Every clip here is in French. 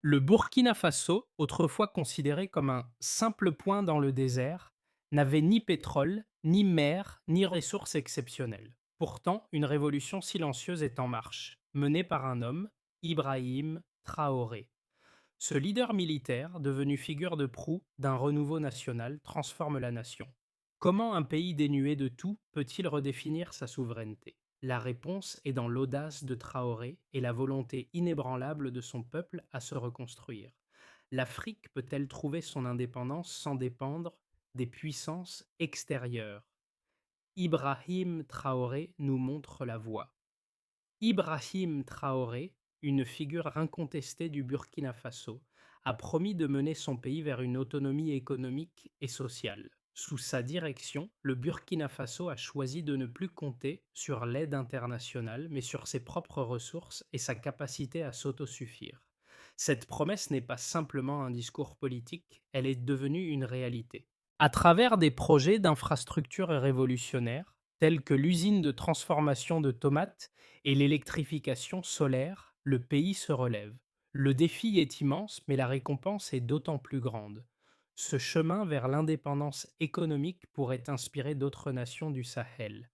Le Burkina Faso, autrefois considéré comme un simple point dans le désert, n'avait ni pétrole, ni mer, ni ressources exceptionnelles. Pourtant, une révolution silencieuse est en marche, menée par un homme, Ibrahim Traoré. Ce leader militaire, devenu figure de proue d'un renouveau national, transforme la nation. Comment un pays dénué de tout peut-il redéfinir sa souveraineté? La réponse est dans l'audace de Traoré et la volonté inébranlable de son peuple à se reconstruire. L'Afrique peut-elle trouver son indépendance sans dépendre des puissances extérieures? Ibrahim Traoré nous montre la voie. Ibrahim Traoré, une figure incontestée du Burkina Faso, a promis de mener son pays vers une autonomie économique et sociale. Sous sa direction, le Burkina Faso a choisi de ne plus compter sur l'aide internationale, mais sur ses propres ressources et sa capacité à s'autosuffire. Cette promesse n'est pas simplement un discours politique, elle est devenue une réalité. À travers des projets d'infrastructures révolutionnaires, tels que l'usine de transformation de tomates et l'électrification solaire, le pays se relève. Le défi est immense, mais la récompense est d'autant plus grande. Ce chemin vers l'indépendance économique pourrait inspirer d'autres nations du Sahel.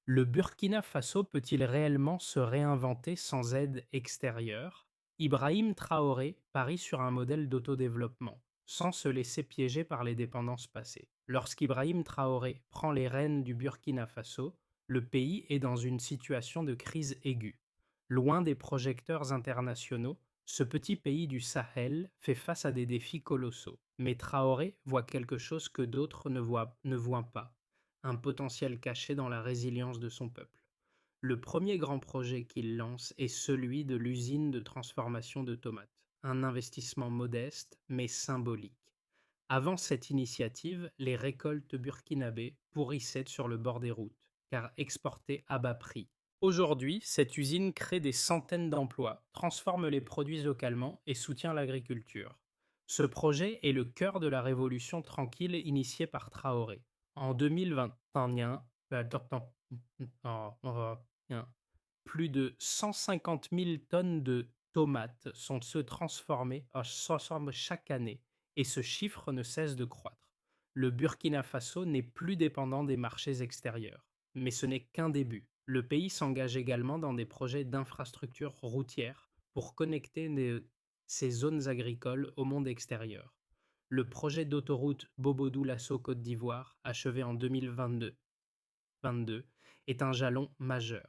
Le Burkina Faso peut-il réellement se réinventer sans aide extérieure? Ibrahim Traoré parie sur un modèle d'autodéveloppement, sans se laisser piéger par les dépendances passées. Lorsqu'Ibrahim Traoré prend les rênes du Burkina Faso, le pays est dans une situation de crise aiguë. Loin des projecteurs internationaux, ce petit pays du Sahel fait face à des défis colossaux. Mais Traoré voit quelque chose que d'autres ne voient pas, un potentiel caché dans la résilience de son peuple. Le premier grand projet qu'il lance est celui de l'usine de transformation de tomates, un investissement modeste mais symbolique. Avant cette initiative, les récoltes burkinabées pourrissaient sur le bord des routes, car exportées à bas prix. Aujourd'hui, cette usine crée des centaines d'emplois, transforme les produits localement et soutient l'agriculture. Ce projet est le cœur de la révolution tranquille initiée par Traoré. En 2021, plus de 150 000 tonnes de tomates sont se transformées, transforment chaque année et ce chiffre ne cesse de croître. Le Burkina Faso n'est plus dépendant des marchés extérieurs. Mais ce n'est qu'un début. Le pays s'engage également dans des projets d'infrastructures routières pour connecter ces zones agricoles au monde extérieur. Le projet d'autoroute Bobodou-Lasso Côte d'Ivoire, achevé en 2022, est un jalon majeur.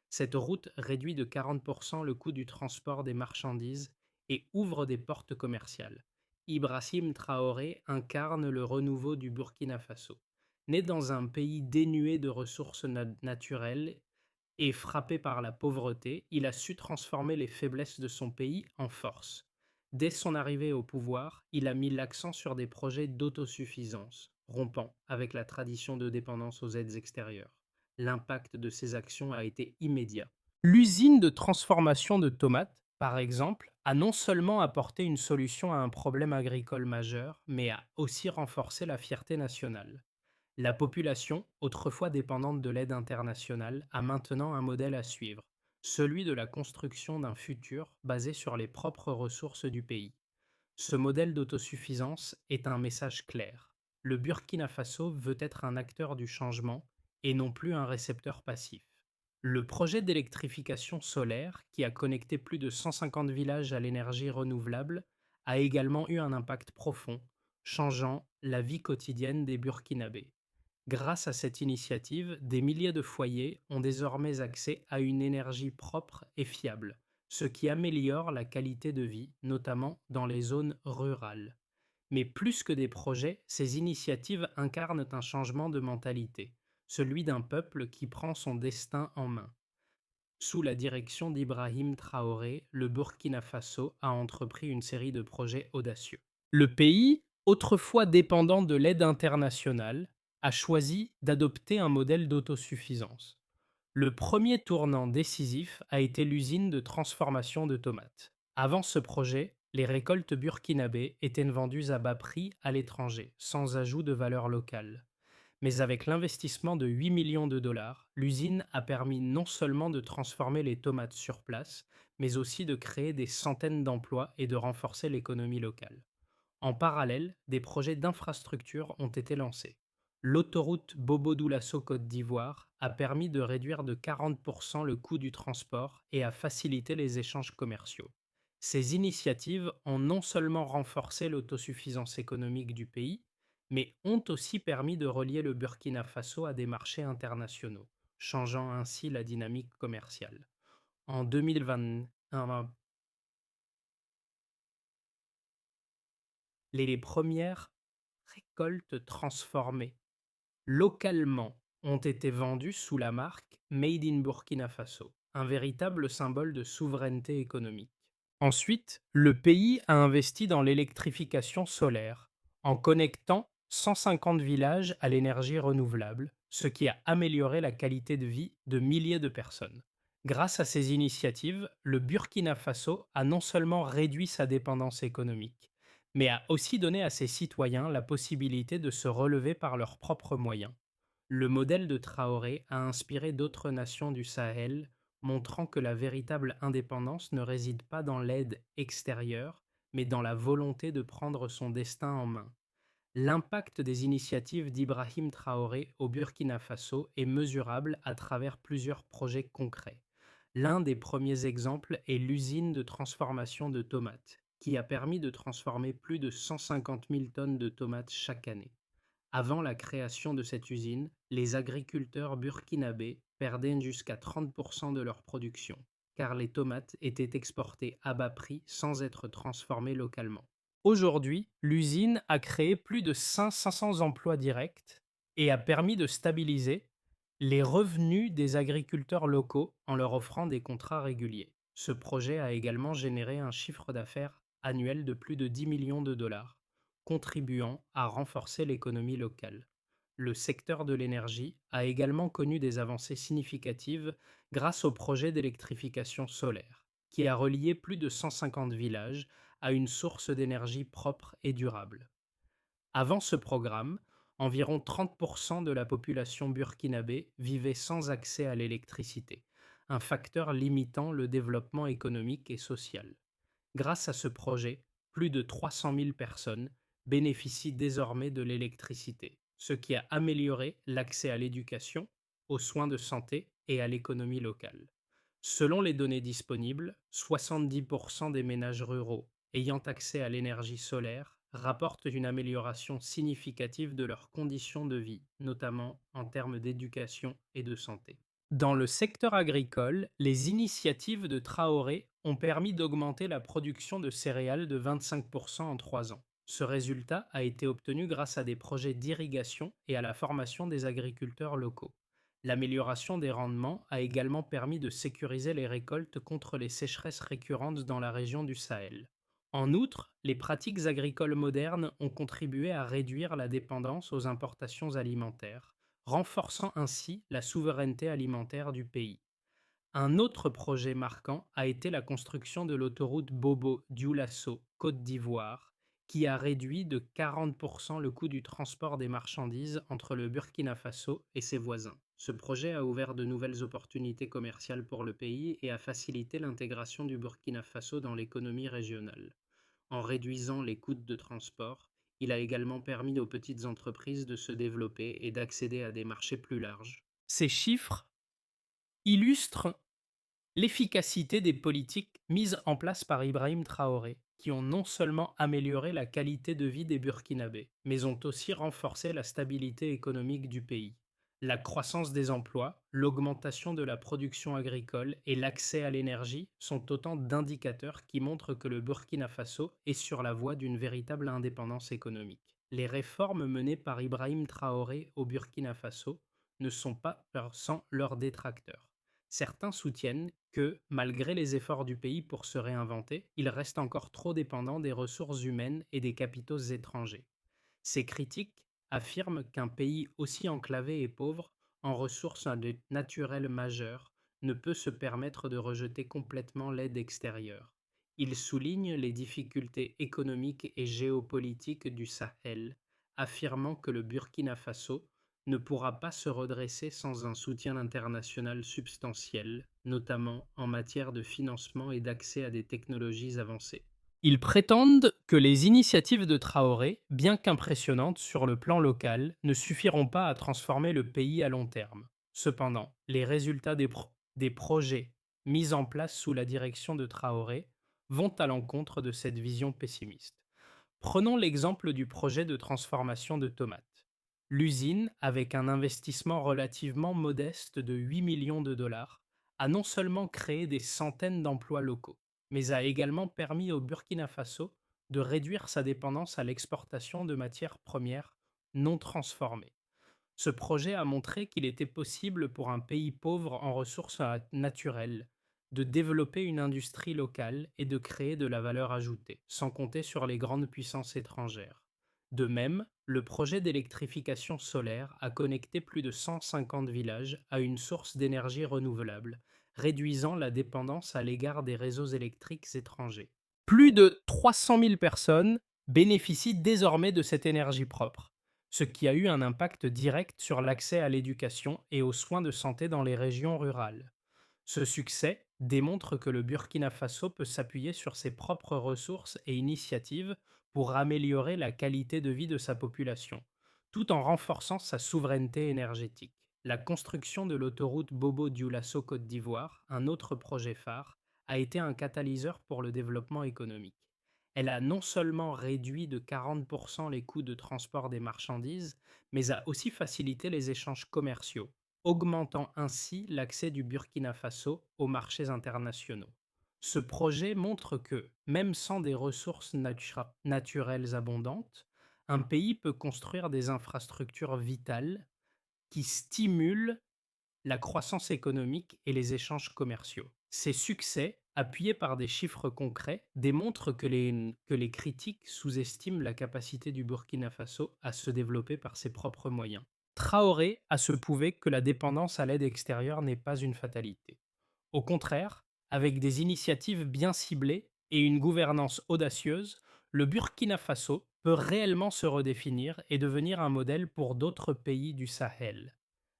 Cette route réduit de 40% le coût du transport des marchandises et ouvre des portes commerciales. Ibrahim Traoré incarne le renouveau du Burkina Faso. Né dans un pays dénué de ressources naturelles et frappé par la pauvreté, il a su transformer les faiblesses de son pays en force. Dès son arrivée au pouvoir, il a mis l'accent sur des projets d'autosuffisance, rompant avec la tradition de dépendance aux aides extérieures. L'impact de ces actions a été immédiat. L'usine de transformation de tomates, par exemple, a non seulement apporté une solution à un problème agricole majeur, mais a aussi renforcé la fierté nationale. La population, autrefois dépendante de l'aide internationale, a maintenant un modèle à suivre, celui de la construction d'un futur basé sur les propres ressources du pays. Ce modèle d'autosuffisance est un message clair. Le Burkina Faso veut être un acteur du changement et non plus un récepteur passif. Le projet d'électrification solaire, qui a connecté plus de 150 villages à l'énergie renouvelable, a également eu un impact profond, changeant la vie quotidienne des Burkinabés. Grâce à cette initiative, des milliers de foyers ont désormais accès à une énergie propre et fiable, ce qui améliore la qualité de vie, notamment dans les zones rurales. Mais plus que des projets, ces initiatives incarnent un changement de mentalité, celui d'un peuple qui prend son destin en main. Sous la direction d'Ibrahim Traoré, le Burkina Faso a entrepris une série de projets audacieux. Le pays, autrefois dépendant de l'aide internationale, a choisi d'adopter un modèle d'autosuffisance. Le premier tournant décisif a été l'usine de transformation de tomates. Avant ce projet, les récoltes burkinabées étaient vendues à bas prix à l'étranger, sans ajout de valeur locale. Mais avec l'investissement de 8 millions de dollars, l'usine a permis non seulement de transformer les tomates sur place, mais aussi de créer des centaines d'emplois et de renforcer l'économie locale. En parallèle, des projets d'infrastructure ont été lancés. L'autoroute Bobo-Dioulasso-Côte d'Ivoire a permis de réduire de 40% le coût du transport et a facilité les échanges commerciaux. Ces initiatives ont non seulement renforcé l'autosuffisance économique du pays, mais ont aussi permis de relier le Burkina Faso à des marchés internationaux, changeant ainsi la dynamique commerciale. En 2021, les premières récoltes transformées localement ont été vendues sous la marque Made in Burkina Faso, un véritable symbole de souveraineté économique. Ensuite, le pays a investi dans l'électrification solaire, en connectant 150 villages à l'énergie renouvelable, ce qui a amélioré la qualité de vie de milliers de personnes. Grâce à ces initiatives, le Burkina Faso a non seulement réduit sa dépendance économique, mais a aussi donné à ses citoyens la possibilité de se relever par leurs propres moyens. Le modèle de Traoré a inspiré d'autres nations du Sahel, montrant que la véritable indépendance ne réside pas dans l'aide extérieure, mais dans la volonté de prendre son destin en main. L'impact des initiatives d'Ibrahim Traoré au Burkina Faso est mesurable à travers plusieurs projets concrets. L'un des premiers exemples est l'usine de transformation de tomates, qui a permis de transformer plus de 150 000 tonnes de tomates chaque année. Avant la création de cette usine, les agriculteurs burkinabés perdaient jusqu'à 30% de leur production, car les tomates étaient exportées à bas prix sans être transformées localement. Aujourd'hui, l'usine a créé plus de 500 emplois directs et a permis de stabiliser les revenus des agriculteurs locaux en leur offrant des contrats réguliers. Ce projet a également généré un chiffre d'affaires annuel de plus de 10 millions de dollars, contribuant à renforcer l'économie locale. Le secteur de l'énergie a également connu des avancées significatives grâce au projet d'électrification solaire, qui a relié plus de 150 villages à une source d'énergie propre et durable. Avant ce programme, environ 30% de la population burkinabé vivait sans accès à l'électricité, un facteur limitant le développement économique et social. Grâce à ce projet, plus de 300 000 personnes bénéficient désormais de l'électricité, ce qui a amélioré l'accès à l'éducation, aux soins de santé et à l'économie locale. Selon les données disponibles, 70% des ménages ruraux ayant accès à l'énergie solaire rapportent une amélioration significative de leurs conditions de vie, notamment en termes d'éducation et de santé. Dans le secteur agricole, les initiatives de Traoré ont permis d'augmenter la production de céréales de 25% en 3 ans. Ce résultat a été obtenu grâce à des projets d'irrigation et à la formation des agriculteurs locaux. L'amélioration des rendements a également permis de sécuriser les récoltes contre les sécheresses récurrentes dans la région du Sahel. En outre, les pratiques agricoles modernes ont contribué à réduire la dépendance aux importations alimentaires, renforçant ainsi la souveraineté alimentaire du pays. Un autre projet marquant a été la construction de l'autoroute Bobo-Dioulasso Côte d'Ivoire, qui a réduit de 40% le coût du transport des marchandises entre le Burkina Faso et ses voisins. Ce projet a ouvert de nouvelles opportunités commerciales pour le pays et a facilité l'intégration du Burkina Faso dans l'économie régionale. En réduisant les coûts de transport, il a également permis aux petites entreprises de se développer et d'accéder à des marchés plus larges. Ces chiffres illustrent l'efficacité des politiques mises en place par Ibrahim Traoré, qui ont non seulement amélioré la qualité de vie des Burkinabés, mais ont aussi renforcé la stabilité économique du pays. La croissance des emplois, l'augmentation de la production agricole et l'accès à l'énergie sont autant d'indicateurs qui montrent que le Burkina Faso est sur la voie d'une véritable indépendance économique. Les réformes menées par Ibrahim Traoré au Burkina Faso ne sont pas sans leurs détracteurs. Certains soutiennent que, malgré les efforts du pays pour se réinventer, il reste encore trop dépendant des ressources humaines et des capitaux étrangers. Ces critiques affirment qu'un pays aussi enclavé et pauvre en ressources naturelles majeures ne peut se permettre de rejeter complètement l'aide extérieure. Ils soulignent les difficultés économiques et géopolitiques du Sahel, affirmant que le Burkina Faso ne pourra pas se redresser sans un soutien international substantiel, notamment en matière de financement et d'accès à des technologies avancées. Ils prétendent que les initiatives de Traoré, bien qu'impressionnantes sur le plan local, ne suffiront pas à transformer le pays à long terme. Cependant, les résultats des projets mis en place sous la direction de Traoré vont à l'encontre de cette vision pessimiste. Prenons l'exemple du projet de transformation de tomates. L'usine, avec un investissement relativement modeste de 8 millions de dollars, a non seulement créé des centaines d'emplois locaux, mais a également permis au Burkina Faso de réduire sa dépendance à l'exportation de matières premières non transformées. Ce projet a montré qu'il était possible pour un pays pauvre en ressources naturelles de développer une industrie locale et de créer de la valeur ajoutée, sans compter sur les grandes puissances étrangères. De même, le projet d'électrification solaire a connecté plus de 150 villages à une source d'énergie renouvelable, réduisant la dépendance à l'égard des réseaux électriques étrangers. Plus de 300 000 personnes bénéficient désormais de cette énergie propre, ce qui a eu un impact direct sur l'accès à l'éducation et aux soins de santé dans les régions rurales. Ce succès démontre que le Burkina Faso peut s'appuyer sur ses propres ressources et initiatives pour améliorer la qualité de vie de sa population, tout en renforçant sa souveraineté énergétique. La construction de l'autoroute Bobo-Dioulasso-Côte d'Ivoire, un autre projet phare, a été un catalyseur pour le développement économique. Elle a non seulement réduit de 40% les coûts de transport des marchandises, mais a aussi facilité les échanges commerciaux, augmentant ainsi l'accès du Burkina Faso aux marchés internationaux. Ce projet montre que, même sans des ressources naturelles abondantes, un pays peut construire des infrastructures vitales qui stimulent la croissance économique et les échanges commerciaux. Ces succès, appuyés par des chiffres concrets, démontrent que les critiques sous-estiment la capacité du Burkina Faso à se développer par ses propres moyens. Traoré a se prouvé que la dépendance à l'aide extérieure n'est pas une fatalité. Au contraire, avec des initiatives bien ciblées et une gouvernance audacieuse, le Burkina Faso peut réellement se redéfinir et devenir un modèle pour d'autres pays du Sahel.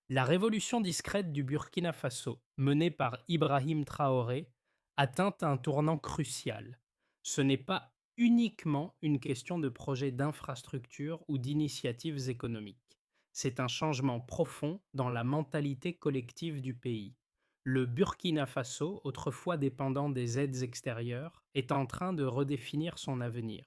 La révolution discrète du Burkina Faso, menée par Ibrahim Traoré, atteint un tournant crucial. Ce n'est pas uniquement une question de projets d'infrastructure ou d'initiatives économiques. C'est un changement profond dans la mentalité collective du pays. Le Burkina Faso, autrefois dépendant des aides extérieures, est en train de redéfinir son avenir.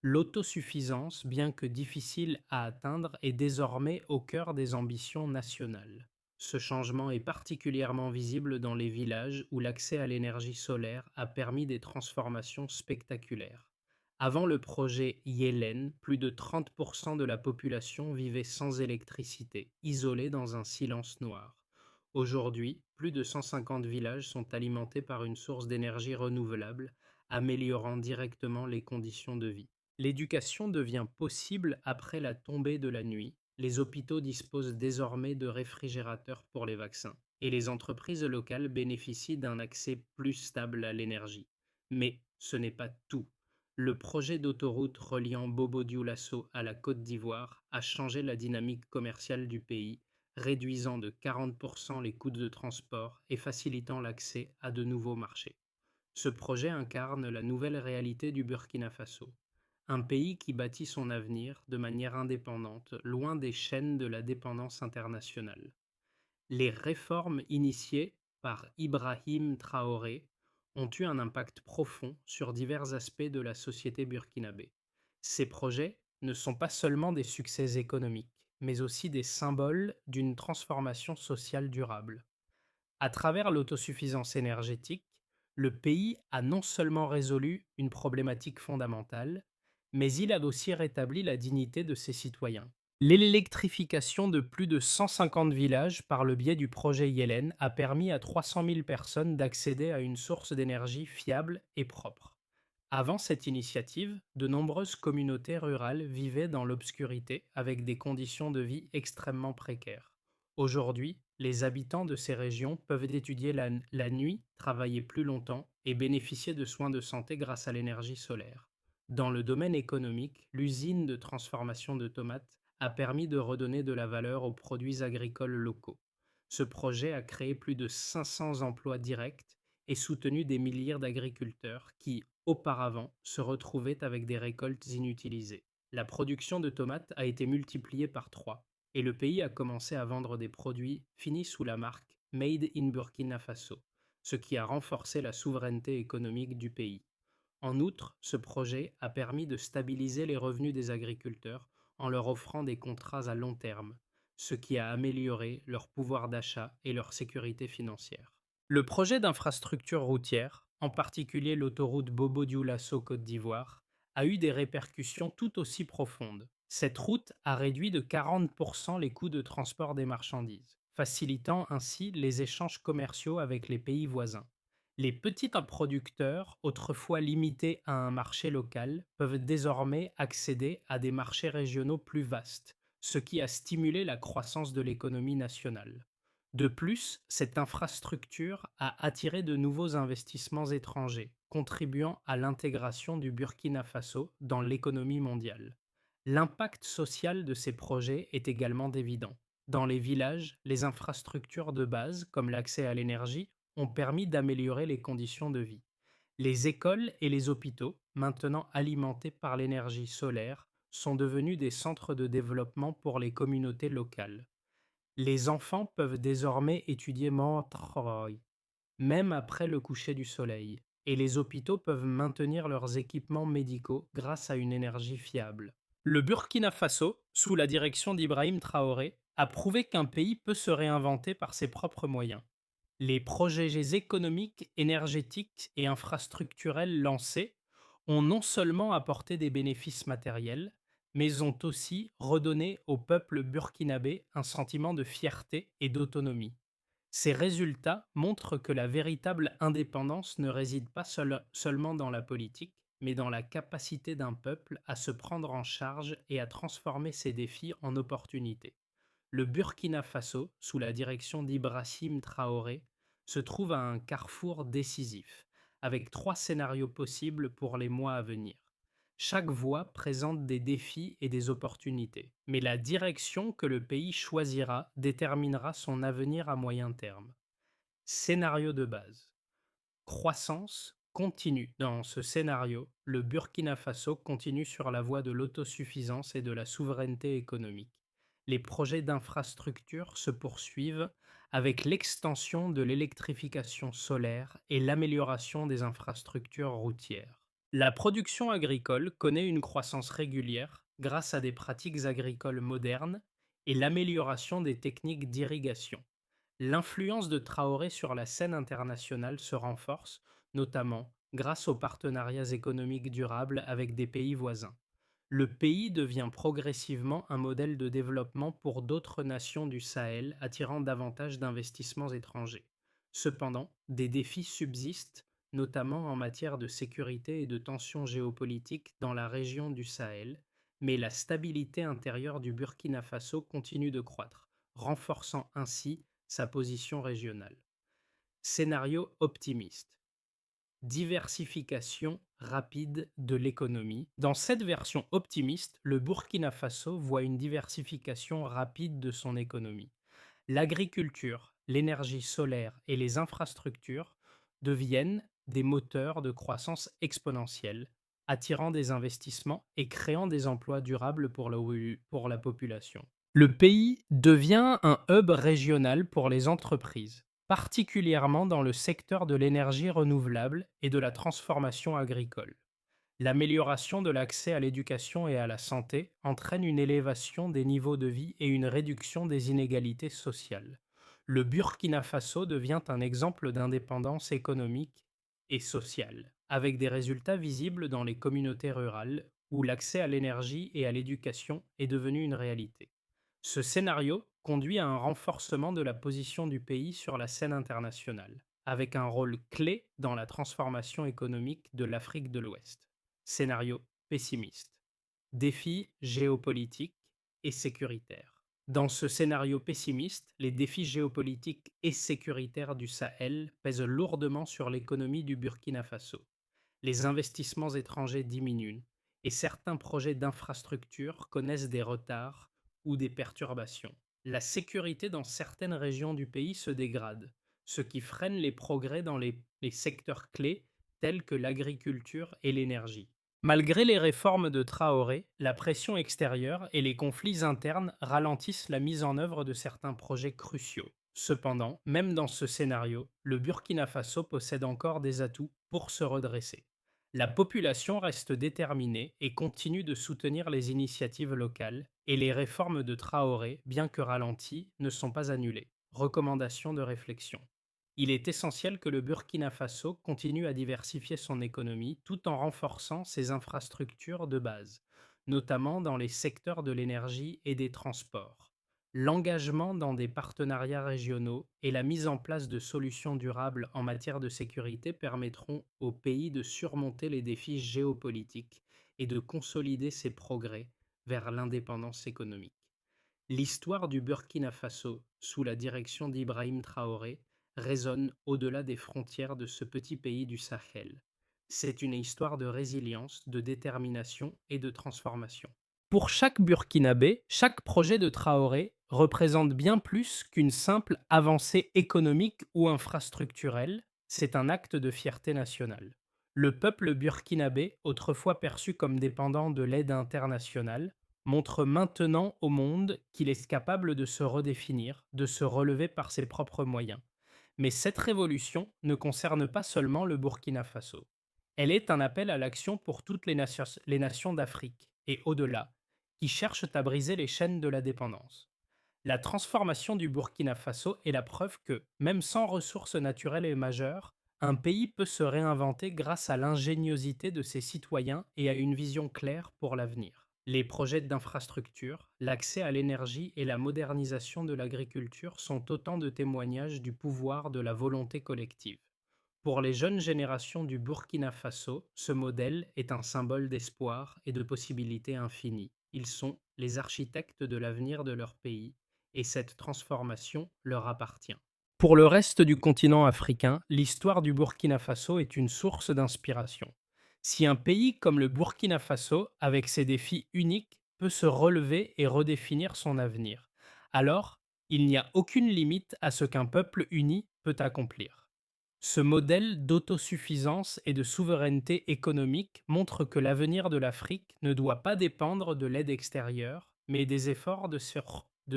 L'autosuffisance, bien que difficile à atteindre, est désormais au cœur des ambitions nationales. Ce changement est particulièrement visible dans les villages où l'accès à l'énergie solaire a permis des transformations spectaculaires. Avant le projet Yelen, plus de 30% de la population vivait sans électricité, isolée dans un silence noir. Aujourd'hui, plus de 150 villages sont alimentés par une source d'énergie renouvelable, améliorant directement les conditions de vie. L'éducation devient possible après la tombée de la nuit. Les hôpitaux disposent désormais de réfrigérateurs pour les vaccins et les entreprises locales bénéficient d'un accès plus stable à l'énergie. Mais ce n'est pas tout. Le projet d'autoroute reliant Bobo-Dioulasso à la Côte d'Ivoire a changé la dynamique commerciale du pays, réduisant de 40% les coûts de transport et facilitant l'accès à de nouveaux marchés. Ce projet incarne la nouvelle réalité du Burkina Faso, un pays qui bâtit son avenir de manière indépendante, loin des chaînes de la dépendance internationale. Les réformes initiées par Ibrahim Traoré ont eu un impact profond sur divers aspects de la société burkinabé. Ces projets ne sont pas seulement des succès économiques, mais aussi des symboles d'une transformation sociale durable. À travers l'autosuffisance énergétique, le pays a non seulement résolu une problématique fondamentale, mais il a aussi rétabli la dignité de ses citoyens. L'électrification de plus de 150 villages par le biais du projet Yelen a permis à 300 000 personnes d'accéder à une source d'énergie fiable et propre. Avant cette initiative, de nombreuses communautés rurales vivaient dans l'obscurité avec des conditions de vie extrêmement précaires. Aujourd'hui, les habitants de ces régions peuvent étudier la nuit, travailler plus longtemps et bénéficier de soins de santé grâce à l'énergie solaire. Dans le domaine économique, l'usine de transformation de tomates a permis de redonner de la valeur aux produits agricoles locaux. Ce projet a créé plus de 500 emplois directs et soutenu des milliers d'agriculteurs qui, auparavant, se retrouvaient avec des récoltes inutilisées. La production de tomates a été multipliée par 3 et le pays a commencé à vendre des produits finis sous la marque Made in Burkina Faso, ce qui a renforcé la souveraineté économique du pays. En outre, ce projet a permis de stabiliser les revenus des agriculteurs en leur offrant des contrats à long terme, ce qui a amélioré leur pouvoir d'achat et leur sécurité financière. Le projet d'infrastructure routière, en particulier l'autoroute Bobo-Dioulasso-Côte d'Ivoire, a eu des répercussions tout aussi profondes. Cette route a réduit de 40% les coûts de transport des marchandises, facilitant ainsi les échanges commerciaux avec les pays voisins. Les petits producteurs, autrefois limités à un marché local, peuvent désormais accéder à des marchés régionaux plus vastes, ce qui a stimulé la croissance de l'économie nationale. De plus, cette infrastructure a attiré de nouveaux investissements étrangers, contribuant à l'intégration du Burkina Faso dans l'économie mondiale. L'impact social de ces projets est également évident. Dans les villages, les infrastructures de base, comme l'accès à l'énergie, ont permis d'améliorer les conditions de vie. Les écoles et les hôpitaux, maintenant alimentés par l'énergie solaire, sont devenus des centres de développement pour les communautés locales. Les enfants peuvent désormais étudier Montreuil, même après le coucher du soleil, et les hôpitaux peuvent maintenir leurs équipements médicaux grâce à une énergie fiable. Le Burkina Faso, sous la direction d'Ibrahim Traoré, a prouvé qu'un pays peut se réinventer par ses propres moyens. Les projets économiques, énergétiques et infrastructurels lancés ont non seulement apporté des bénéfices matériels, mais ont aussi redonné au peuple burkinabé un sentiment de fierté et d'autonomie. Ces résultats montrent que la véritable indépendance ne réside pas seulement dans la politique, mais dans la capacité d'un peuple à se prendre en charge et à transformer ses défis en opportunités. Le Burkina Faso, sous la direction d'Ibrahim Traoré, se trouve à un carrefour décisif, avec 3 scénarios possibles pour les mois à venir. Chaque voie présente des défis et des opportunités, mais la direction que le pays choisira déterminera son avenir à moyen terme. Scénario de base. Croissance continue. Dans ce scénario, le Burkina Faso continue sur la voie de l'autosuffisance et de la souveraineté économique. Les projets d'infrastructure se poursuivent avec l'extension de l'électrification solaire et l'amélioration des infrastructures routières. La production agricole connaît une croissance régulière grâce à des pratiques agricoles modernes et l'amélioration des techniques d'irrigation. L'influence de Traoré sur la scène internationale se renforce, notamment grâce aux partenariats économiques durables avec des pays voisins. Le pays devient progressivement un modèle de développement pour d'autres nations du Sahel, attirant davantage d'investissements étrangers. Cependant, des défis subsistent, notamment en matière de sécurité et de tensions géopolitiques dans la région du Sahel, mais la stabilité intérieure du Burkina Faso continue de croître, renforçant ainsi sa position régionale. Scénario optimiste. Diversification rapide de l'économie. Dans cette version optimiste, le Burkina Faso voit une diversification rapide de son économie. L'agriculture, l'énergie solaire et les infrastructures deviennent des moteurs de croissance exponentielle, attirant des investissements et créant des emplois durables pour la population. Le pays devient un hub régional pour les entreprises, particulièrement dans le secteur de l'énergie renouvelable et de la transformation agricole. L'amélioration de l'accès à l'éducation et à la santé entraîne une élévation des niveaux de vie et une réduction des inégalités sociales. Le Burkina Faso devient un exemple d'indépendance économique et sociale, avec des résultats visibles dans les communautés rurales où l'accès à l'énergie et à l'éducation est devenu une réalité. Ce scénario conduit à un renforcement de la position du pays sur la scène internationale, avec un rôle clé dans la transformation économique de l'Afrique de l'Ouest. Scénario pessimiste. Défis géopolitiques et sécuritaires. Dans ce scénario pessimiste, les défis géopolitiques et sécuritaires du Sahel pèsent lourdement sur l'économie du Burkina Faso. Les investissements étrangers diminuent et certains projets d'infrastructures connaissent des retards ou des perturbations. La sécurité dans certaines régions du pays se dégrade, ce qui freine les progrès dans les secteurs clés tels que l'agriculture et l'énergie. Malgré les réformes de Traoré, la pression extérieure et les conflits internes ralentissent la mise en œuvre de certains projets cruciaux. Cependant, même dans ce scénario, le Burkina Faso possède encore des atouts pour se redresser. La population reste déterminée et continue de soutenir les initiatives locales, et les réformes de Traoré, bien que ralenties, ne sont pas annulées. Recommandations de réflexion. Il est essentiel que le Burkina Faso continue à diversifier son économie tout en renforçant ses infrastructures de base, notamment dans les secteurs de l'énergie et des transports. L'engagement dans des partenariats régionaux et la mise en place de solutions durables en matière de sécurité permettront au pays de surmonter les défis géopolitiques et de consolider ses progrès vers l'indépendance économique. L'histoire du Burkina Faso, sous la direction d'Ibrahim Traoré, résonne au-delà des frontières de ce petit pays du Sahel. C'est une histoire de résilience, de détermination et de transformation. Pour chaque Burkinabé, chaque projet de Traoré représente bien plus qu'une simple avancée économique ou infrastructurelle, c'est un acte de fierté nationale. Le peuple burkinabé, autrefois perçu comme dépendant de l'aide internationale, montre maintenant au monde qu'il est capable de se redéfinir, de se relever par ses propres moyens. Mais cette révolution ne concerne pas seulement le Burkina Faso. Elle est un appel à l'action pour toutes les nations d'Afrique et au-delà, qui cherchent à briser les chaînes de la dépendance. La transformation du Burkina Faso est la preuve que, même sans ressources naturelles et majeures, un pays peut se réinventer grâce à l'ingéniosité de ses citoyens et à une vision claire pour l'avenir. Les projets d'infrastructure, l'accès à l'énergie et la modernisation de l'agriculture sont autant de témoignages du pouvoir de la volonté collective. Pour les jeunes générations du Burkina Faso, ce modèle est un symbole d'espoir et de possibilités infinies. Ils sont les architectes de l'avenir de leur pays et cette transformation leur appartient. Pour le reste du continent africain, l'histoire du Burkina Faso est une source d'inspiration. Si un pays comme le Burkina Faso, avec ses défis uniques, peut se relever et redéfinir son avenir, alors il n'y a aucune limite à ce qu'un peuple uni peut accomplir. Ce modèle d'autosuffisance et de souveraineté économique montre que l'avenir de l'Afrique ne doit pas dépendre de l'aide extérieure, mais des efforts de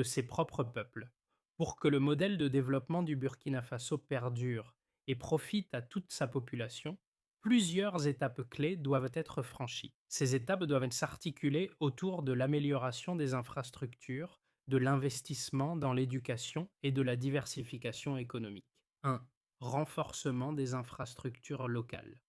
ses propres peuples. Pour que le modèle de développement du Burkina Faso perdure et profite à toute sa population, plusieurs étapes clés doivent être franchies. Ces étapes doivent s'articuler autour de l'amélioration des infrastructures, de l'investissement dans l'éducation et de la diversification économique. 1. Renforcement des infrastructures locales.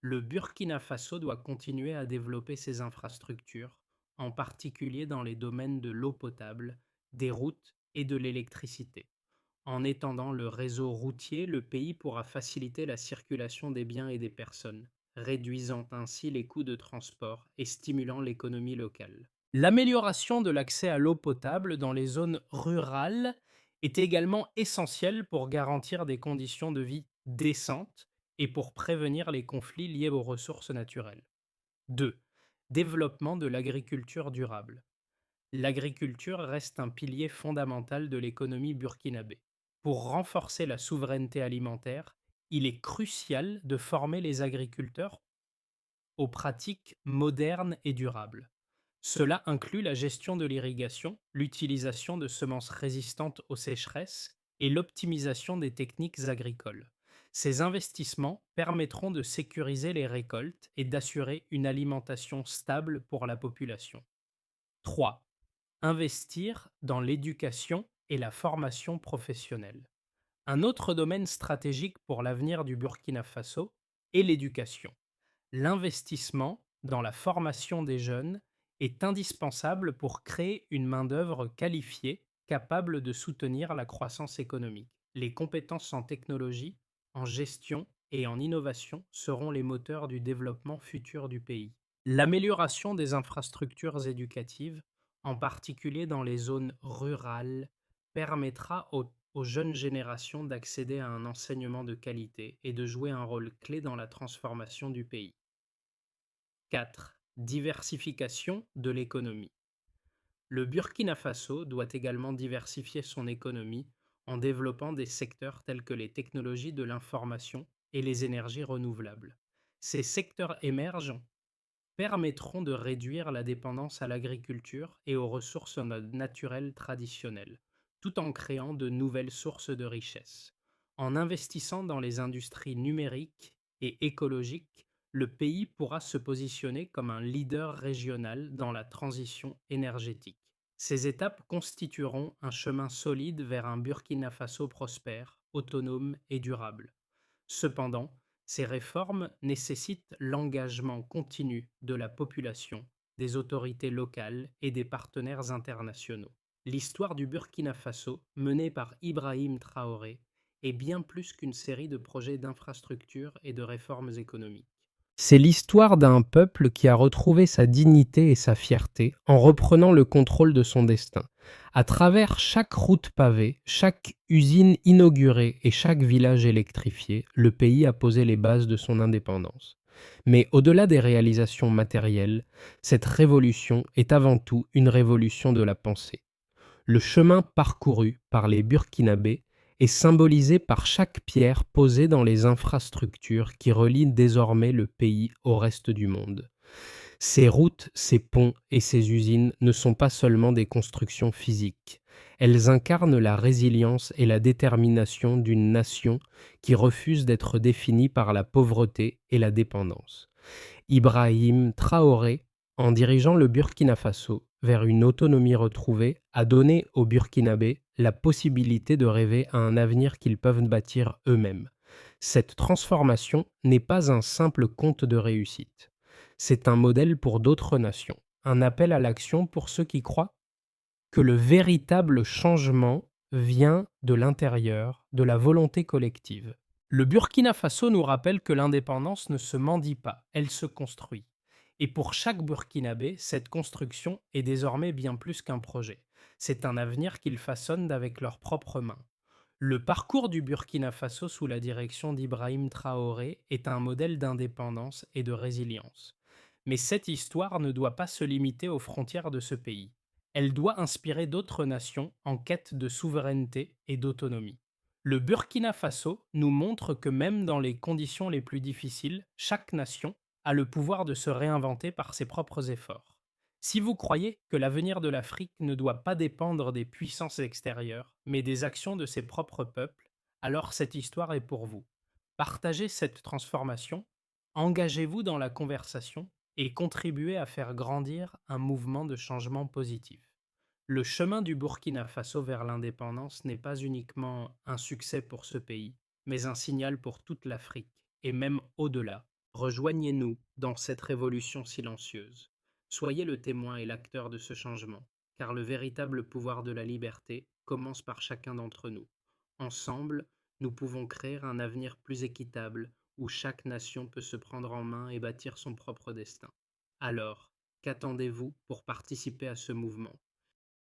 Le Burkina Faso doit continuer à développer ses infrastructures, en particulier dans les domaines de l'eau potable, des routes et de l'électricité. En étendant le réseau routier, le pays pourra faciliter la circulation des biens et des personnes, réduisant ainsi les coûts de transport et stimulant l'économie locale. L'amélioration de l'accès à l'eau potable dans les zones rurales est également essentielle pour garantir des conditions de vie décentes et pour prévenir les conflits liés aux ressources naturelles. 2. Développement de l'agriculture durable. L'agriculture reste un pilier fondamental de l'économie burkinabé. Pour renforcer la souveraineté alimentaire, il est crucial de former les agriculteurs aux pratiques modernes et durables. Cela inclut la gestion de l'irrigation, l'utilisation de semences résistantes aux sécheresses et l'optimisation des techniques agricoles. Ces investissements permettront de sécuriser les récoltes et d'assurer une alimentation stable pour la population. 3. Investir dans l'éducation et la formation professionnelle. Un autre domaine stratégique pour l'avenir du Burkina Faso est l'éducation. L'investissement dans la formation des jeunes est indispensable pour créer une main-d'œuvre qualifiée capable de soutenir la croissance économique. Les compétences en technologie, en gestion et en innovation seront les moteurs du développement futur du pays. L'amélioration des infrastructures éducatives, en particulier dans les zones rurales, permettra aux jeunes générations d'accéder à un enseignement de qualité et de jouer un rôle clé dans la transformation du pays. 4. Diversification de l'économie. Le Burkina Faso doit également diversifier son économie en développant des secteurs tels que les technologies de l'information et les énergies renouvelables. Ces secteurs émergents permettront de réduire la dépendance à l'agriculture et aux ressources naturelles traditionnelles, tout en créant de nouvelles sources de richesse. En investissant dans les industries numériques et écologiques, le pays pourra se positionner comme un leader régional dans la transition énergétique. Ces étapes constitueront un chemin solide vers un Burkina Faso prospère, autonome et durable. Cependant, ces réformes nécessitent l'engagement continu de la population, des autorités locales et des partenaires internationaux. L'histoire du Burkina Faso, menée par Ibrahim Traoré, est bien plus qu'une série de projets d'infrastructures et de réformes économiques. C'est l'histoire d'un peuple qui a retrouvé sa dignité et sa fierté en reprenant le contrôle de son destin. À travers chaque route pavée, chaque usine inaugurée et chaque village électrifié, le pays a posé les bases de son indépendance. Mais au-delà des réalisations matérielles, cette révolution est avant tout une révolution de la pensée. Le chemin parcouru par les Burkinabés est symbolisé par chaque pierre posée dans les infrastructures qui relient désormais le pays au reste du monde. Ces routes, ces ponts et ces usines ne sont pas seulement des constructions physiques. Elles incarnent la résilience et la détermination d'une nation qui refuse d'être définie par la pauvreté et la dépendance. Ibrahim Traoré, en dirigeant le Burkina Faso vers une autonomie retrouvée, a donné aux Burkinabés la possibilité de rêver à un avenir qu'ils peuvent bâtir eux-mêmes. Cette transformation n'est pas un simple conte de réussite. C'est un modèle pour d'autres nations, un appel à l'action pour ceux qui croient que le véritable changement vient de l'intérieur, de la volonté collective. Le Burkina Faso nous rappelle que l'indépendance ne se mendie pas, elle se construit. Et pour chaque Burkinabé, cette construction est désormais bien plus qu'un projet. C'est un avenir qu'ils façonnent avec leurs propres mains. Le parcours du Burkina Faso sous la direction d'Ibrahim Traoré est un modèle d'indépendance et de résilience. Mais cette histoire ne doit pas se limiter aux frontières de ce pays. Elle doit inspirer d'autres nations en quête de souveraineté et d'autonomie. Le Burkina Faso nous montre que même dans les conditions les plus difficiles, chaque nation a le pouvoir de se réinventer par ses propres efforts. Si vous croyez que l'avenir de l'Afrique ne doit pas dépendre des puissances extérieures, mais des actions de ses propres peuples, alors cette histoire est pour vous. Partagez cette transformation, engagez-vous dans la conversation et contribuez à faire grandir un mouvement de changement positif. Le chemin du Burkina Faso vers l'indépendance n'est pas uniquement un succès pour ce pays, mais un signal pour toute l'Afrique, et même au-delà. Rejoignez-nous dans cette révolution silencieuse. Soyez le témoin et l'acteur de ce changement, car le véritable pouvoir de la liberté commence par chacun d'entre nous. Ensemble, nous pouvons créer un avenir plus équitable, où chaque nation peut se prendre en main et bâtir son propre destin. Alors, qu'attendez-vous pour participer à ce mouvement?